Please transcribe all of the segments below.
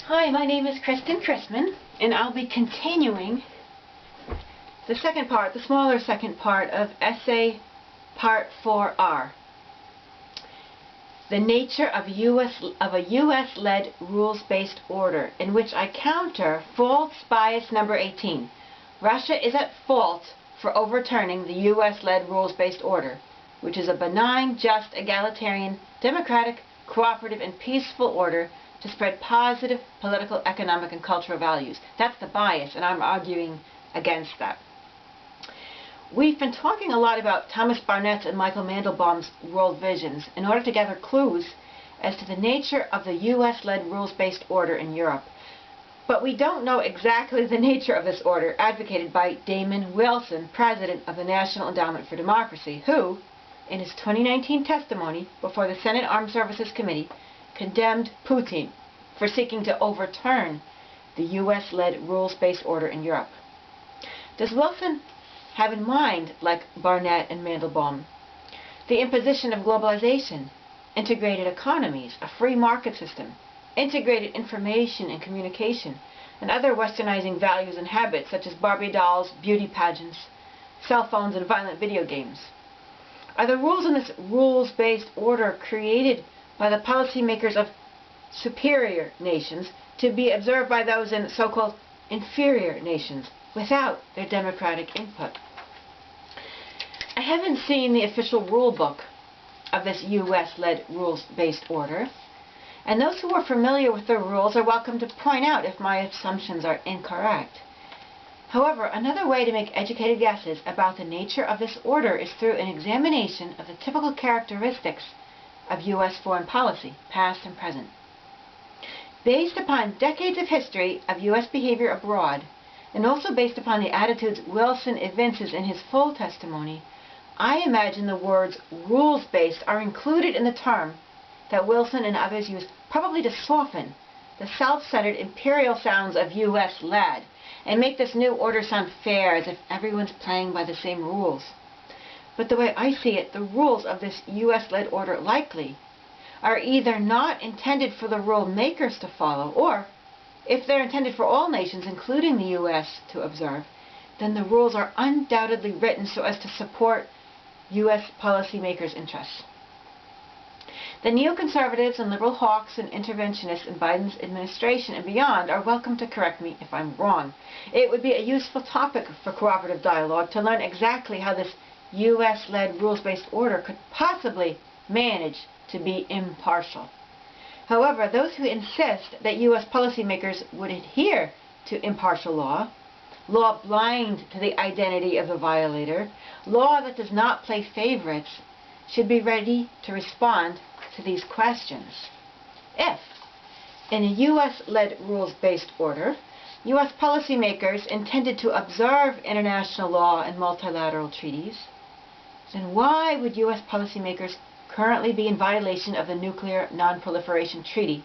Hi, my name is Kristen Chrisman, and I'll be continuing the second part, the smaller second part of Essay Part 4R. The nature of a U.S.-led rules-based order, in which I counter false bias number 18. Russia is at fault for overturning the U.S.-led rules-based order, which is a benign, just, egalitarian, democratic, cooperative, and peaceful order to spread positive political, economic, and cultural values. That's the bias, and I'm arguing against that. We've been talking a lot about Thomas Barnett's and Michael Mandelbaum's world visions in order to gather clues as to the nature of the U.S.-led rules-based order in Europe. But we don't know exactly the nature of this order advocated by Damon Wilson, president of the National Endowment for Democracy, who, in his 2019 testimony before the Senate Armed Services Committee, condemned Putin for seeking to overturn the U.S.-led rules-based order in Europe. Does Wilson have in mind, like Barnett and Mandelbaum, the imposition of globalization, integrated economies, a free market system, integrated information and communication, and other westernizing values and habits such as Barbie dolls, beauty pageants, cell phones, and violent video games? Are the rules in this rules-based order created by the policymakers of superior nations to be observed by those in so-called inferior nations without their democratic input? I haven't seen the official rule book of this U.S.-led rules-based order, and those who are familiar with the rules are welcome to point out if my assumptions are incorrect. However, another way to make educated guesses about the nature of this order is through an examination of the typical characteristics of U.S. foreign policy, past and present. Based upon decades of history of U.S. behavior abroad, and also based upon the attitudes Wilson evinces in his full testimony, I imagine the words rules-based are included in the term that Wilson and others use, probably to soften the self-centered imperial sounds of U.S.-led and make this new order sound fair, as if everyone's playing by the same rules. But the way I see it, the rules of this U.S.-led order likely are either not intended for the rule makers to follow, or, if they're intended for all nations, including the U.S., to observe, then the rules are undoubtedly written so as to support U.S. policymakers' interests. The neoconservatives and liberal hawks and interventionists in Biden's administration and beyond are welcome to correct me if I'm wrong. It would be a useful topic for cooperative dialogue to learn exactly how this U.S.-led rules-based order could possibly manage to be impartial. However, those who insist that U.S. policymakers would adhere to impartial law, law blind to the identity of the violator, law that does not play favorites, should be ready to respond to these questions. If, in a U.S.-led rules-based order, U.S. policymakers intended to observe international law and multilateral treaties, then why would U.S. policymakers currently be in violation of the Nuclear Non-Proliferation Treaty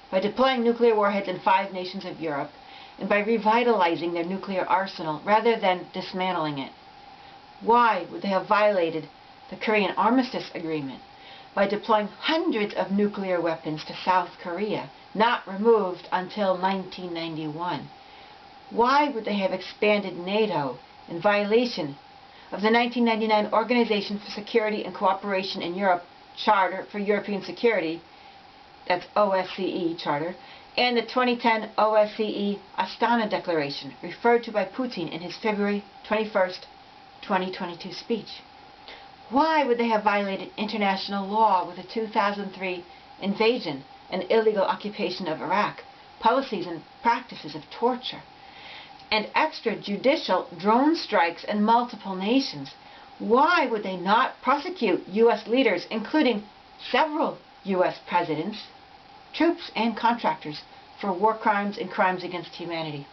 by deploying nuclear warheads in 5 nations of Europe and by revitalizing their nuclear arsenal rather than dismantling it? Why would they have violated the Korean Armistice Agreement by deploying hundreds of nuclear weapons to South Korea, not removed until 1991? Why would they have expanded NATO in violation of the 1999 Organization for Security and Cooperation in Europe Charter for European Security, that's OSCE Charter, and the 2010 OSCE Astana Declaration, referred to by Putin in his February 21st, 2022 speech? Why would they have violated international law with the 2003 invasion and illegal occupation of Iraq, policies and practices of torture, and extrajudicial drone strikes in multiple nations? Why would they not prosecute U.S. leaders, including several U.S. presidents, troops, and contractors, for war crimes and crimes against humanity?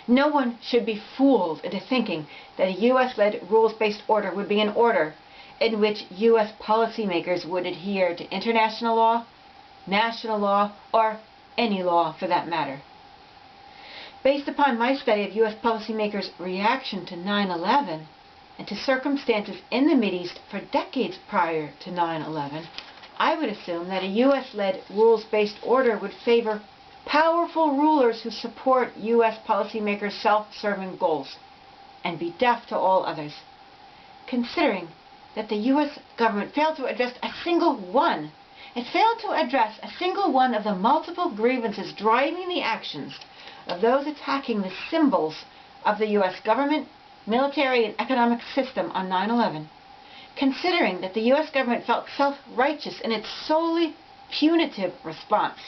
No one should be fooled into thinking that a U.S.-led rules-based order would be an order in which U.S. policymakers would adhere to international law, national law, or any law for that matter. Based upon my study of U.S. policymakers' reaction to 9/11 and to circumstances in the Mideast for decades prior to 9/11, I would assume that a U.S.-led rules-based order would favor powerful rulers who support U.S. policymakers' self-serving goals, and be deaf to all others. Considering that the U.S. government failed to address a single one, it failed to address a single one of the multiple grievances driving the actions of those attacking the symbols of the U.S. government, military, and economic system on 9/11. Considering that the U.S. government felt self-righteous in its solely punitive response,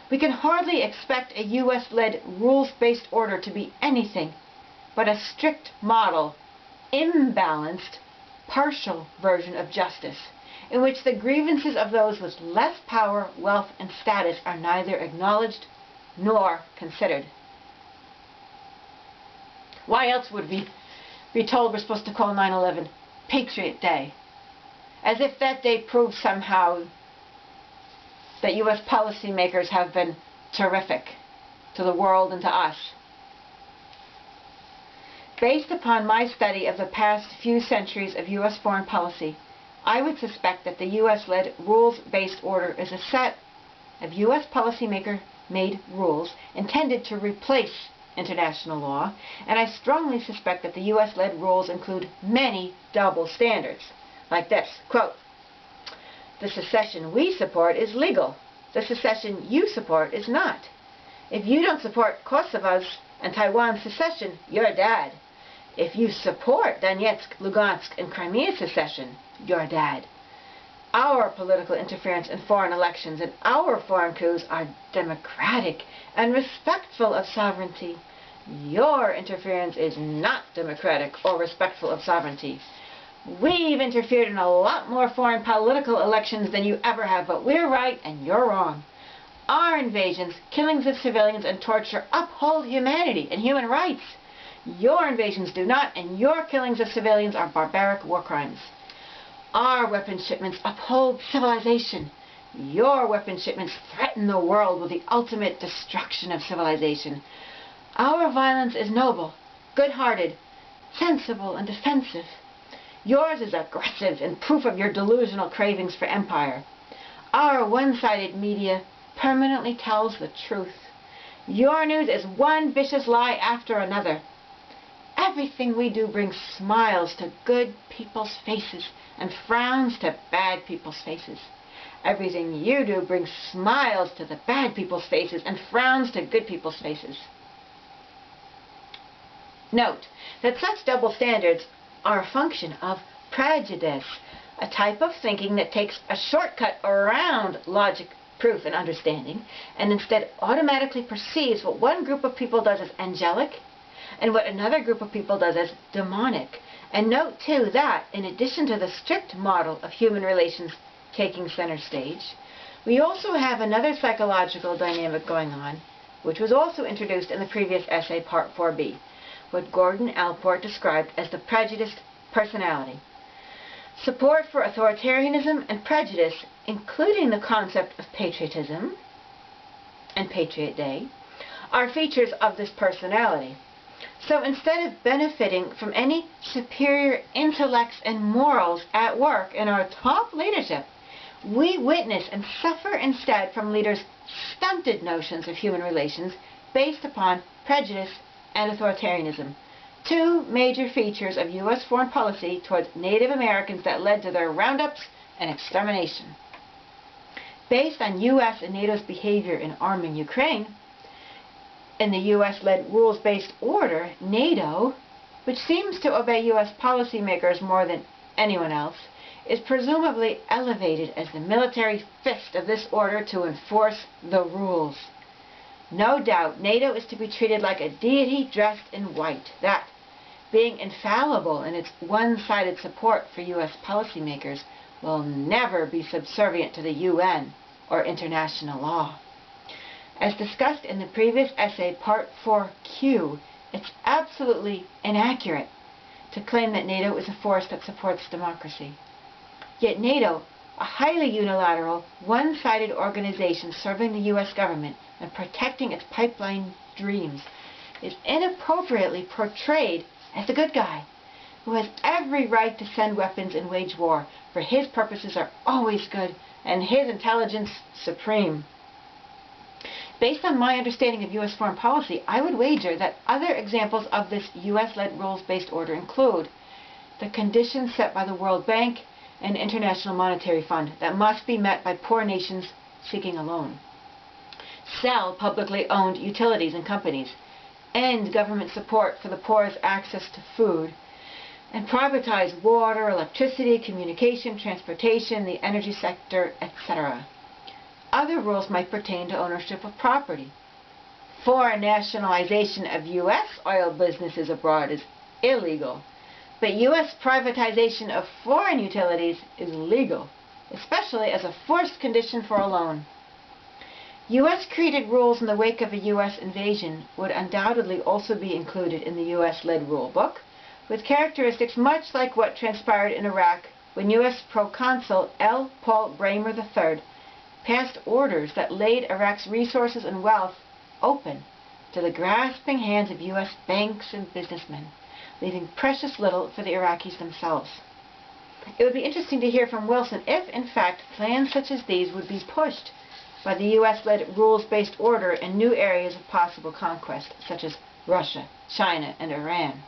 we can hardly expect a U.S.-led rules-based order to be anything but a strict model, imbalanced, partial version of justice, in which the grievances of those with less power, wealth, and status are neither acknowledged nor considered. Why else would we be told we're supposed to call 9/11 Patriot Day? As if that day proves somehow that U.S. policymakers have been terrific to the world and to us. Based upon my study of the past few centuries of U.S. foreign policy, I would suspect that the U.S.-led rules-based order is a set of U.S. policymaker-made rules intended to replace international law, and I strongly suspect that the U.S.-led rules include many double standards, like this, quote, "The secession we support is legal. The secession you support is not. If you don't support Kosovo's and Taiwan's secession, you're dead. If you support Donetsk, Lugansk, and Crimea secession, you're dead. Our political interference in foreign elections and our foreign coups are democratic and respectful of sovereignty. Your interference is not democratic or respectful of sovereignty. We've interfered in a lot more foreign political elections than you ever have, but we're right and you're wrong. Our invasions, killings of civilians, and torture uphold humanity and human rights. Your invasions do not, and your killings of civilians are barbaric war crimes. Our weapons shipments uphold civilization. Your weapons shipments threaten the world with the ultimate destruction of civilization. Our violence is noble, good-hearted, sensible, and defensive. Yours is aggressive and proof of your delusional cravings for empire. Our one-sided media permanently tells the truth. Your news is one vicious lie after another. Everything we do brings smiles to good people's faces and frowns to bad people's faces. Everything you do brings smiles to the bad people's faces and frowns to good people's faces. Note that such double standards are a function of prejudice, a type of thinking that takes a shortcut around logic, proof, and understanding, and instead automatically perceives what one group of people does as angelic and what another group of people does as demonic. And note, too, that, in addition to the strict model of human relations taking center stage, we also have another psychological dynamic going on, which was also introduced in the previous essay, Part 4b, what Gordon Allport described as the prejudiced personality. Support for authoritarianism and prejudice, including the concept of patriotism and Patriot Day, are features of this personality. So instead of benefiting from any superior intellects and morals at work in our top leadership, we witness and suffer instead from leaders' stunted notions of human relations based upon prejudice and authoritarianism, two major features of U.S. foreign policy towards Native Americans that led to their roundups and extermination. Based on U.S. and NATO's behavior in arming Ukraine, in the U.S.-led rules-based order, NATO, which seems to obey U.S. policymakers more than anyone else, is presumably elevated as the military fist of this order to enforce the rules. No doubt, NATO is to be treated like a deity dressed in white, that, being infallible in its one-sided support for U.S. policymakers, will never be subservient to the UN or international law. As discussed in the previous essay, Part 4Q, it's absolutely inaccurate to claim that NATO is a force that supports democracy. Yet NATO, a highly unilateral, one-sided organization serving the U.S. government and protecting its pipeline dreams, is inappropriately portrayed as the good guy, who has every right to send weapons and wage war, for his purposes are always good and his intelligence supreme. Based on my understanding of U.S. foreign policy, I would wager that other examples of this U.S.-led rules-based order include the conditions set by the World Bank and International Monetary Fund that must be met by poor nations seeking a loan. Sell publicly owned utilities and companies. End government support for the poor's access to food. And privatize water, electricity, communication, transportation, the energy sector, etc. Other rules might pertain to ownership of property. Foreign nationalization of U.S. oil businesses abroad is illegal, but U.S. privatization of foreign utilities is legal, especially as a forced condition for a loan. U.S.-created rules in the wake of a U.S. invasion would undoubtedly also be included in the U.S.-led rule book, with characteristics much like what transpired in Iraq when U.S. proconsul L. Paul Bramer III passed orders that laid Iraq's resources and wealth open to the grasping hands of U.S. banks and businessmen, leaving precious little for the Iraqis themselves. It would be interesting to hear from Wilson if, in fact, plans such as these would be pushed by the U.S.-led rules-based order in new areas of possible conquest, such as Russia, China, and Iran.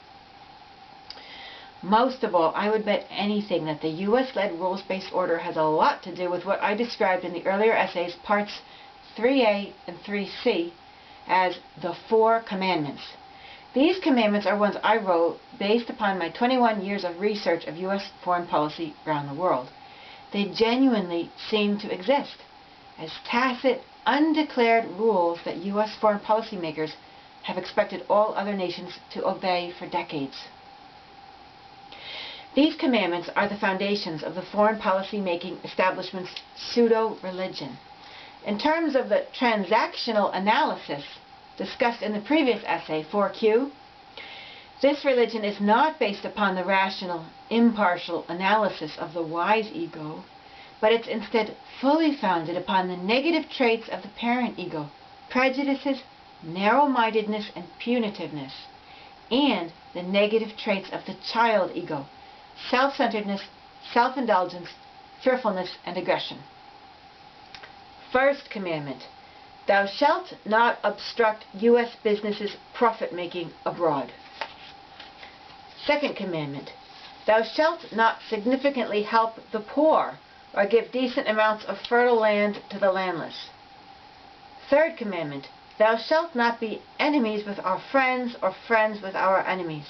Most of all, I would bet anything that the U.S.-led rules-based order has a lot to do with what I described in the earlier essays, parts 3a and 3c, as the Four Commandments. These commandments are ones I wrote based upon my 21 years of research of U.S. foreign policy around the world. They genuinely seem to exist as tacit, undeclared rules that U.S. foreign policymakers have expected all other nations to obey for decades. These commandments are the foundations of the foreign policy-making establishment's pseudo-religion. In terms of the transactional analysis discussed in the previous essay, 4Q, this religion is not based upon the rational, impartial analysis of the wise ego, but it's instead fully founded upon the negative traits of the parent ego, prejudices, narrow-mindedness, and punitiveness, and the negative traits of the child ego, self-centeredness, self-indulgence, fearfulness, and aggression. First commandment, thou shalt not obstruct U.S. businesses' profit-making abroad. Second commandment, thou shalt not significantly help the poor or give decent amounts of fertile land to the landless. Third commandment, thou shalt not be enemies with our friends or friends with our enemies.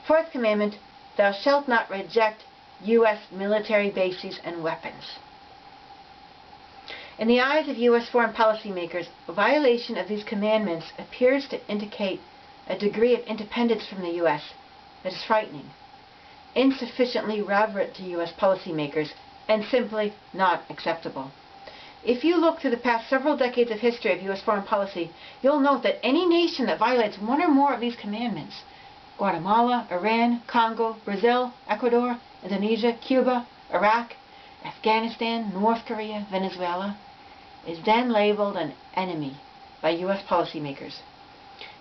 Fourth commandment, thou shalt not reject U.S. military bases and weapons. In the eyes of U.S. foreign policymakers, a violation of these commandments appears to indicate a degree of independence from the U.S. that is frightening, insufficiently reverent to U.S. policymakers, and simply not acceptable. If you look through the past several decades of history of U.S. foreign policy, you'll note that any nation that violates one or more of these commandments, Guatemala, Iran, Congo, Brazil, Ecuador, Indonesia, Cuba, Iraq, Afghanistan, North Korea, Venezuela, is then labeled an enemy by U.S. policymakers.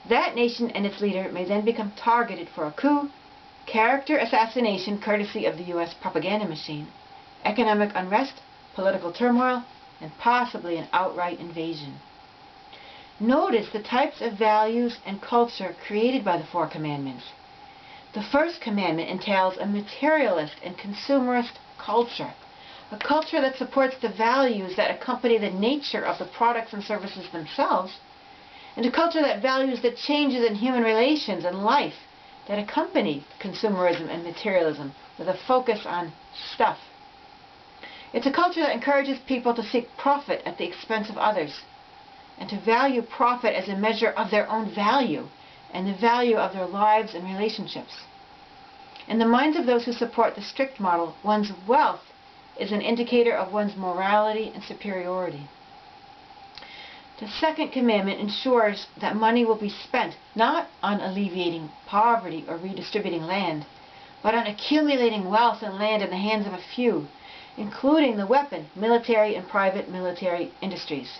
That nation and its leader may then become targeted for a coup, character assassination courtesy of the U.S. propaganda machine, economic unrest, political turmoil, and possibly an outright invasion. Notice the types of values and culture created by the Four Commandments. The first commandment entails a materialist and consumerist culture, a culture that supports the values that accompany the nature of the products and services themselves, and a culture that values the changes in human relations and life that accompany consumerism and materialism with a focus on stuff. It's a culture that encourages people to seek profit at the expense of others, and to value profit as a measure of their own value and the value of their lives and relationships. In the minds of those who support the strict model, one's wealth is an indicator of one's morality and superiority. The second commandment ensures that money will be spent not on alleviating poverty or redistributing land, but on accumulating wealth and land in the hands of a few, including the weapon, military, and private military industries.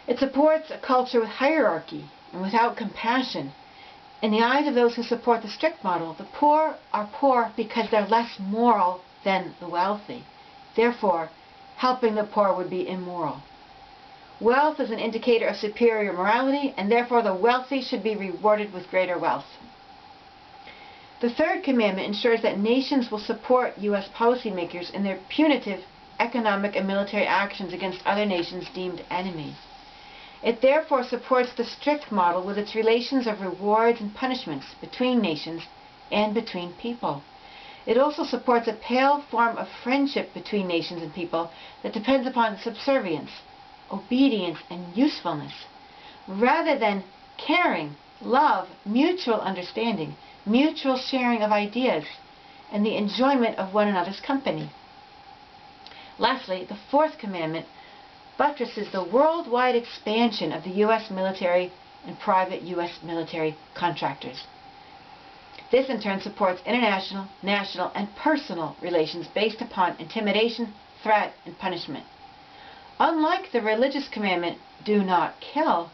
It supports a culture with hierarchy and without compassion. In the eyes of those who support the strict model, the poor are poor because they're less moral than the wealthy. Therefore, helping the poor would be immoral. Wealth is an indicator of superior morality, and therefore the wealthy should be rewarded with greater wealth. The third commandment ensures that nations will support U.S. policymakers in their punitive economic and military actions against other nations deemed enemy. It therefore supports the strict model with its relations of rewards and punishments between nations and between people. It also supports a pale form of friendship between nations and people that depends upon subservience, obedience, and usefulness, rather than caring, love, mutual understanding, mutual sharing of ideas, and the enjoyment of one another's company. Lastly, the fourth commandment buttresses the worldwide expansion of the U.S. military and private U.S. military contractors. This in turn supports international, national, and personal relations based upon intimidation, threat, and punishment. Unlike the religious commandment, do not kill,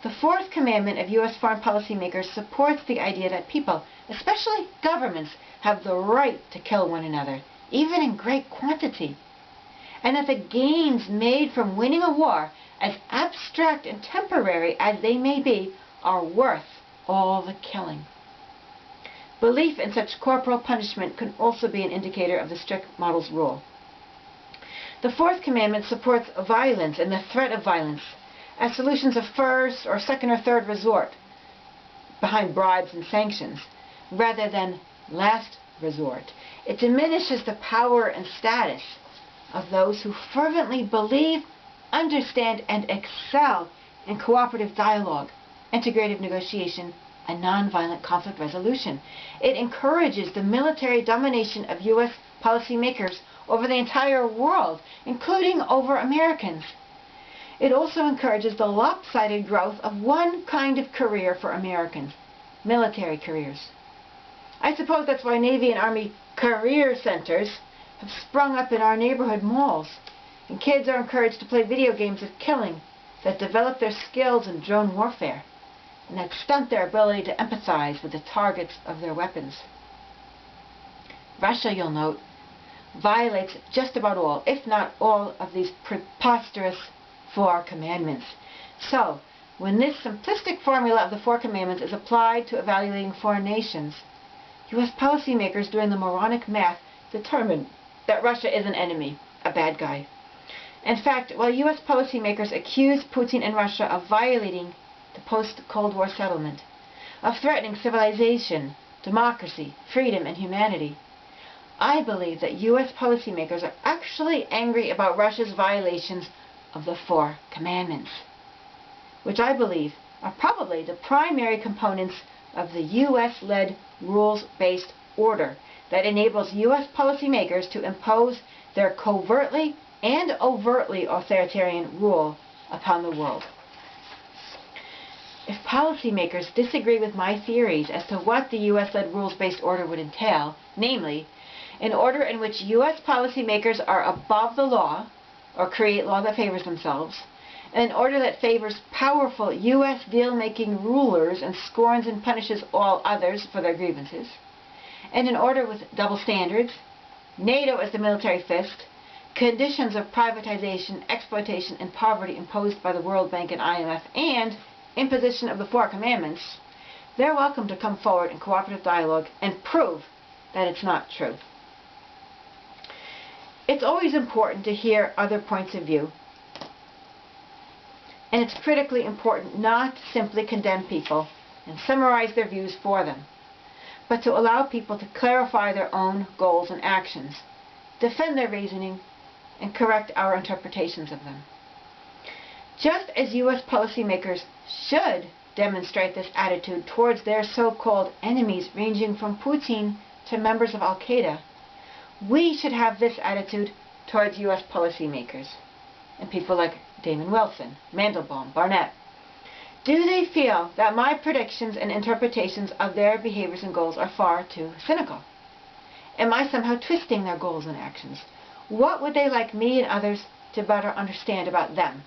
the fourth commandment of U.S. foreign policymakers supports the idea that people, especially governments, have the right to kill one another, even in great quantity, and that the gains made from winning a war, as abstract and temporary as they may be, are worth all the killing. Belief in such corporal punishment can also be an indicator of the strict model's rule. The fourth commandment supports violence and the threat of violence as solutions of first or second or third resort behind bribes and sanctions, rather than last resort. It diminishes the power and status of those who fervently believe, understand, and excel in cooperative dialogue, integrative negotiation, and nonviolent conflict resolution. It encourages the military domination of U.S. policymakers over the entire world, including over Americans. It also encourages the lopsided growth of one kind of career for Americans, military careers. I suppose that's why Navy and Army career centers have sprung up in our neighborhood malls, and kids are encouraged to play video games of killing that develop their skills in drone warfare, and that stunt their ability to empathize with the targets of their weapons. Russia, you'll note, violates just about all, if not all, of these preposterous four commandments. So, when this simplistic formula of the four commandments is applied to evaluating foreign nations, U.S. policymakers doing the moronic math determine that Russia is an enemy, a bad guy. In fact, while U.S. policymakers accuse Putin and Russia of violating the post-Cold War settlement, of threatening civilization, democracy, freedom, and humanity, I believe that U.S. policymakers are actually angry about Russia's violations of the four commandments, which I believe are probably the primary components of the U.S.-led rules-based order that enables U.S. policymakers to impose their covertly and overtly authoritarian rule upon the world. If policymakers disagree with my theories as to what the U.S.-led rules-based order would entail, namely, an order in which U.S. policymakers are above the law, or create law that favors themselves, an order that favors powerful U.S. deal-making rulers and scorns and punishes all others for their grievances, and an order with double standards, NATO as the military fist, conditions of privatization, exploitation, and poverty imposed by the World Bank and IMF, and imposition of the four commandments, they're welcome to come forward in cooperative dialogue and prove that it's not true. It's always important to hear other points of view, and it's critically important not to simply condemn people and summarize their views for them, but to allow people to clarify their own goals and actions, defend their reasoning, and correct our interpretations of them. Just as U.S. policymakers should demonstrate this attitude towards their so-called enemies ranging from Putin to members of Al-Qaeda, we should have this attitude towards U.S. policymakers and people like Damon Wilson, Mandelbaum, Barnett. Do they feel that my predictions and interpretations of their behaviors and goals are far too cynical? Am I somehow twisting their goals and actions? What would they like me and others to better understand about them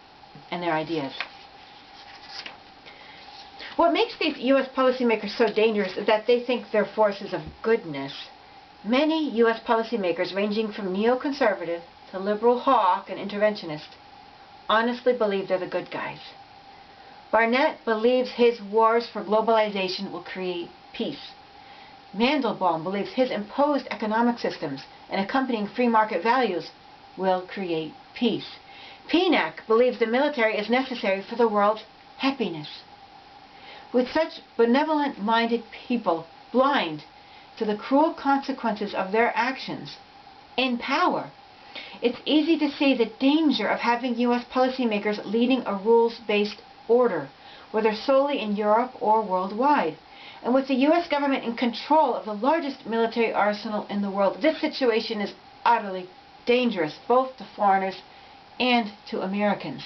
and their ideas? What makes these U.S. policymakers so dangerous is that they think they're forces of goodness. Many U.S. policymakers, ranging from neoconservative to liberal hawk and interventionist, honestly believe they're the good guys. Barnett believes his wars for globalization will create peace. Mandelbaum believes his imposed economic systems and accompanying free market values will create peace. Pienack believes the military is necessary for the world's happiness. With such benevolent-minded people blind to the cruel consequences of their actions in power, it's easy to see the danger of having U.S. policymakers leading a rules-based order, whether solely in Europe or worldwide. And with the U.S. government in control of the largest military arsenal in the world, this situation is utterly dangerous, both to foreigners and to Americans.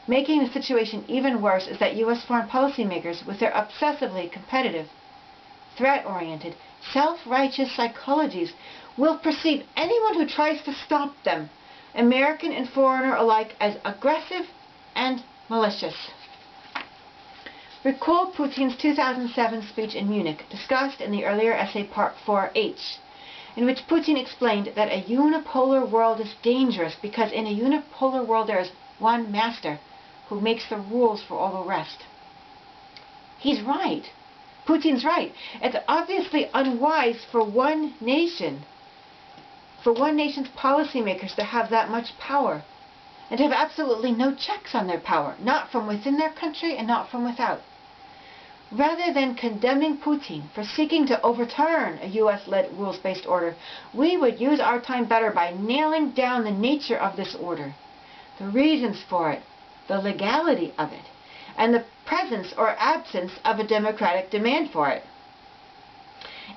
Making the situation even worse is that U.S. foreign policymakers, with their obsessively competitive, threat-oriented, self-righteous psychologies, will perceive anyone who tries to stop them, American and foreigner alike, as aggressive and malicious. Recall Putin's 2007 speech in Munich, discussed in the earlier essay Part 4H, in which Putin explained that a unipolar world is dangerous because in a unipolar world there is one master who makes the rules for all the rest. He's right. Putin's right. It's obviously unwise for one nation's policymakers to have that much power and to have absolutely no checks on their power, not from within their country and not from without. Rather than condemning Putin for seeking to overturn a U.S.-led rules-based order, we would use our time better by nailing down the nature of this order, the reasons for it, the legality of it, and the presence or absence of a democratic demand for it.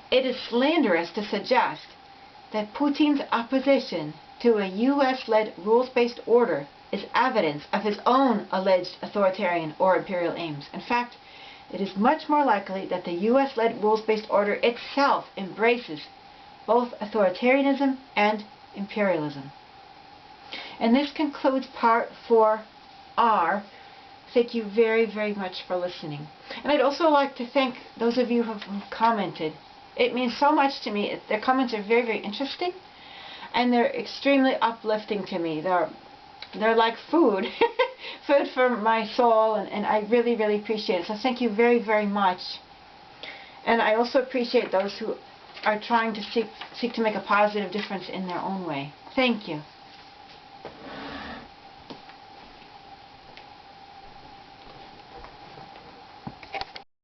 It is slanderous to suggest that Putin's opposition to a U.S.-led rules-based order is evidence of his own alleged authoritarian or imperial aims. In fact, it is much more likely that the U.S.-led rules-based order itself embraces both authoritarianism and imperialism. And this concludes Part 4R. Thank you very, very much for listening. And I'd also like to thank those of you who've commented. It means so much to me. Their comments are very, very interesting, and they're extremely uplifting to me. They're like food, food for my soul, and I really, really appreciate it. So thank you very, very much. And I also appreciate those who are trying to seek to make a positive difference in their own way. Thank you.